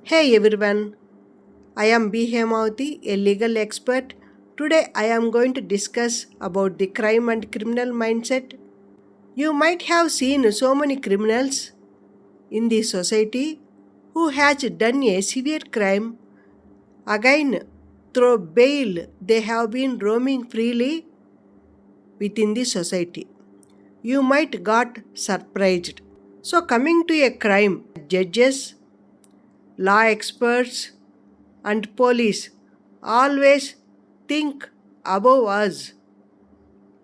Hey everyone, I am B. Hemavati, a legal expert. Today I am going to discuss about the crime and criminal mindset. You might have seen so many criminals in the society who has done a severe crime. Again, through bail, they have been roaming freely within the society. You might got surprised. So coming to a crime, judges, law experts, and police always think above us.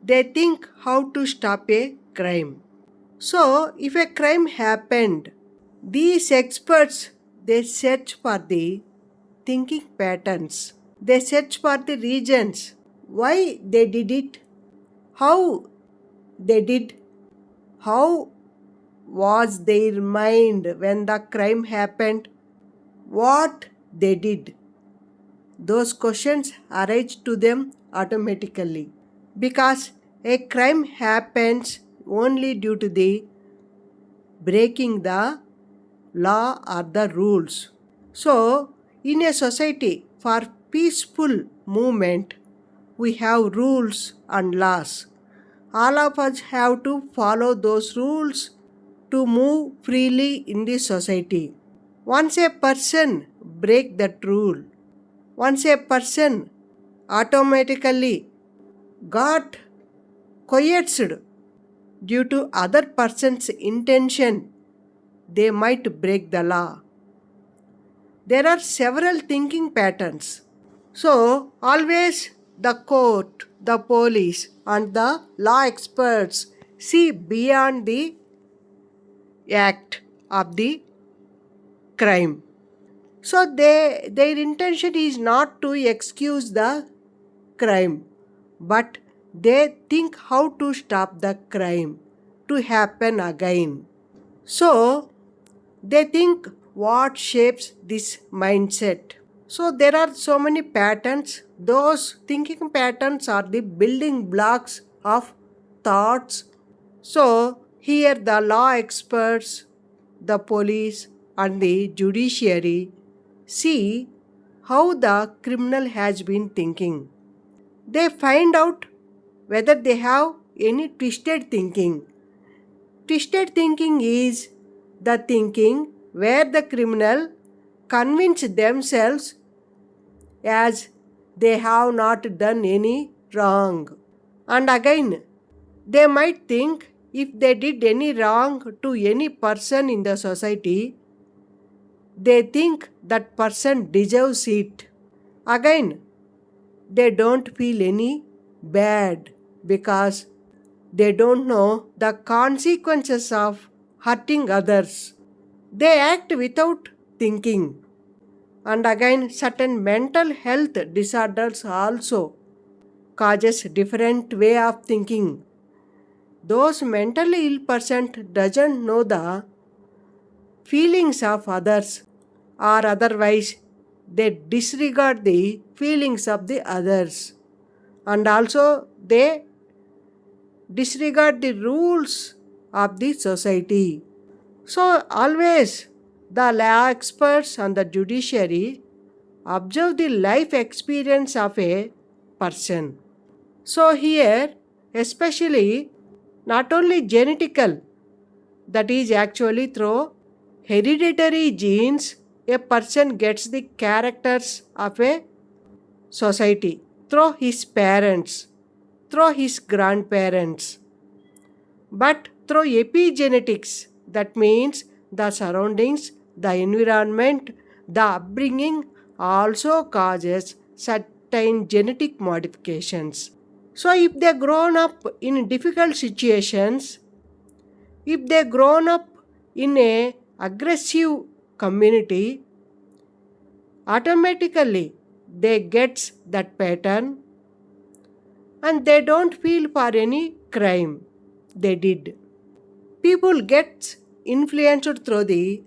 They think how to stop a crime. So, if a crime happened, these experts they search for the thinking patterns. They search for the reasons why they did it, how they did, how was their mind when the crime happened, what they did. Those questions arise to them automatically because a crime happens only due to the breaking the law or the rules. So, in a society for peaceful movement, we have rules and laws. All of us have to follow those rules to move freely in the society. Once a person break that rule, once a person automatically got coerced due to other person's intention, they might break the law. There are several thinking patterns. So, always the court, the police, and the law experts see beyond the act of the crime. So, their intention is not to excuse the crime, but they think how to stop the crime to happen again. So, they think what shapes this mindset. So, there are so many patterns. Those thinking patterns are the building blocks of thoughts. So, here the law experts, the police, and the judiciary see how the criminal has been thinking. They find out whether they have any twisted thinking. Twisted thinking is the thinking where the criminal convince themselves as they have not done any wrong. And again, they might think if they did any wrong to any person in the society, they think that person deserves it. Again, they don't feel any bad because they don't know the consequences of hurting others. They act without thinking. And again, certain mental health disorders also causes different way of thinking. Those mentally ill person doesn't know the feelings of others, or otherwise they disregard the feelings of the others, and also they disregard the rules of the society. So, always the law experts and the judiciary observe the life experience of a person. So, here, especially not only genetical, that is actually through hereditary genes, a person gets the characters of a society through his parents, through his grandparents, but through epigenetics, that means the surroundings, the environment, the upbringing also causes certain genetic modifications. So, if they grown up in difficult situations, if they grown up in a aggressive community, automatically they gets that pattern and they don't feel for any crime they did. People get influenced through the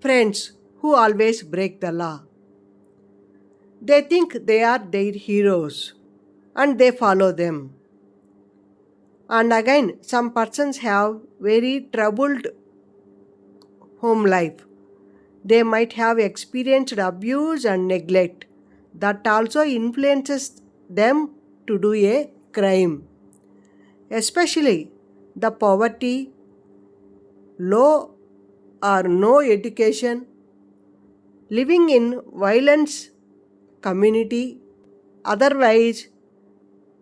friends who always break the law. They think they are their heroes and they follow them. And again, some persons have very troubled home life. They might have experienced abuse and neglect that also influences them to do a crime. Especially the poverty, low or no education, living in violence community, otherwise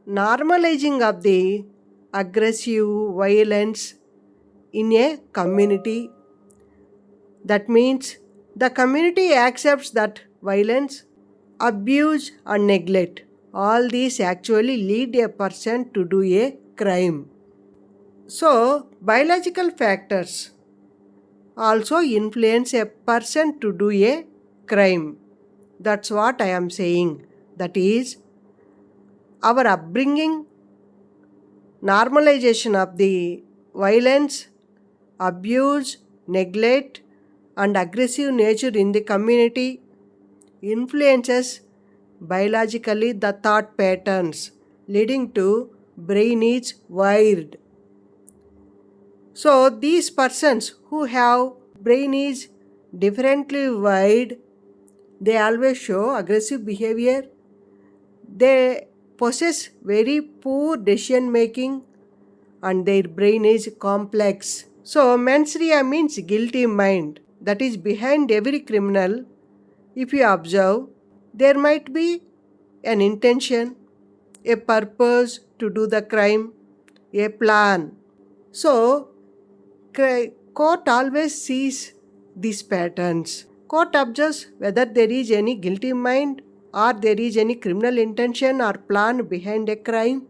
normalizing of the aggressive violence in a community. That means the community accepts that violence, abuse, and neglect. All these actually lead a person to do a crime. So, biological factors also influence a person to do a crime. That's what I am saying. That is, our upbringing, normalization of the violence, abuse, neglect, and aggressive nature in the community influences biologically the thought patterns, leading to brain is wired. So these persons who have brain is differently wired, they always show aggressive behavior. They possess very poor decision making and their brain is complex. So mens rea means guilty mind that is behind every criminal. If you observe, there might be an intention, a purpose to do the crime, a plan. So court always sees these patterns. Court observes whether there is any guilty mind or there is any criminal intention or plan behind a crime.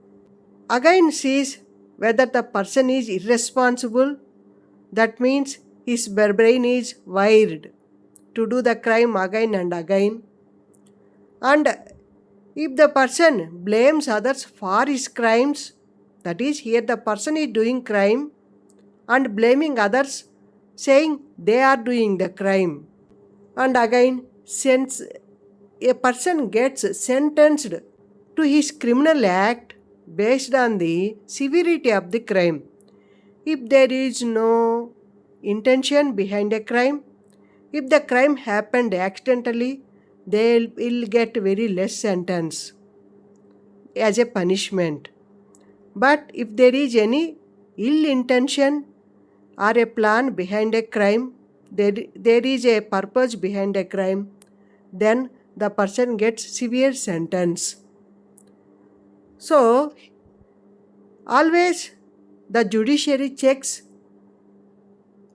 Again sees whether the person is irresponsible. That means his brain is wired to do the crime again and again. And if the person blames others for his crimes, that is, here the person is doing crime and blaming others, saying they are doing the crime. And again, since a person gets sentenced to his criminal act based on the severity of the crime. If there is no intention behind a crime, if the crime happened accidentally, they will get very less sentence as a punishment. But if there is any ill intention or a plan behind a crime, there is a purpose behind a crime, then the person gets severe sentence. So, always the judiciary checks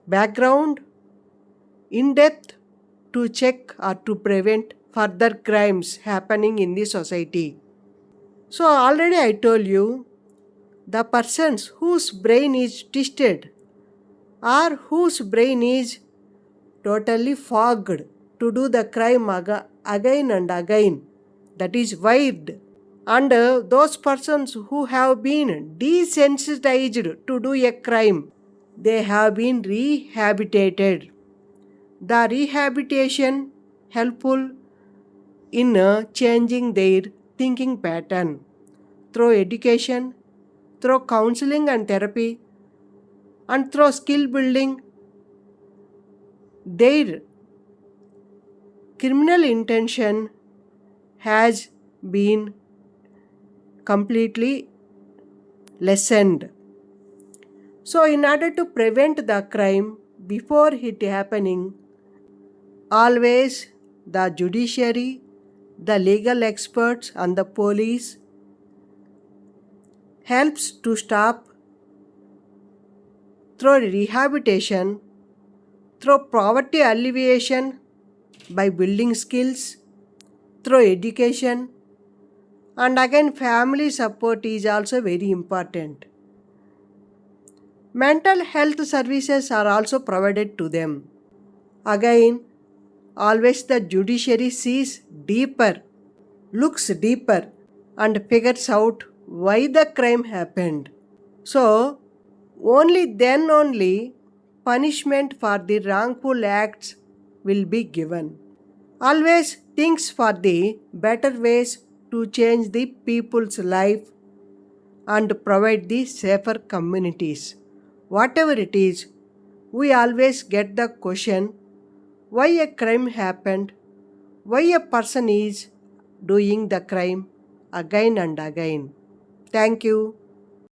background in depth to check or to prevent further crimes happening in the society. So already I told you, the persons whose brain is twisted or whose brain is totally fogged to do the crime again and again, that is wired. And those persons who have been desensitized to do a crime, they have been rehabilitated. The rehabilitation helpful in changing their thinking pattern through education, through counseling and therapy, and through skill building. Their criminal intention has been completely lessened. So in order to prevent the crime before it happening, always the judiciary, the legal experts and the police helps to stop through rehabilitation, through poverty alleviation by building skills, through education, and again family support is also very important. Mental health services are also provided to them. Again, always the judiciary sees deeper, looks deeper, and figures out why the crime happened. So, only then only punishment for the wrongful acts will be given. Always thinks for the better ways to change the people's life and provide the safer communities. Whatever it is, we always get the question, why a crime happened, why a person is doing the crime again and again. Thank you.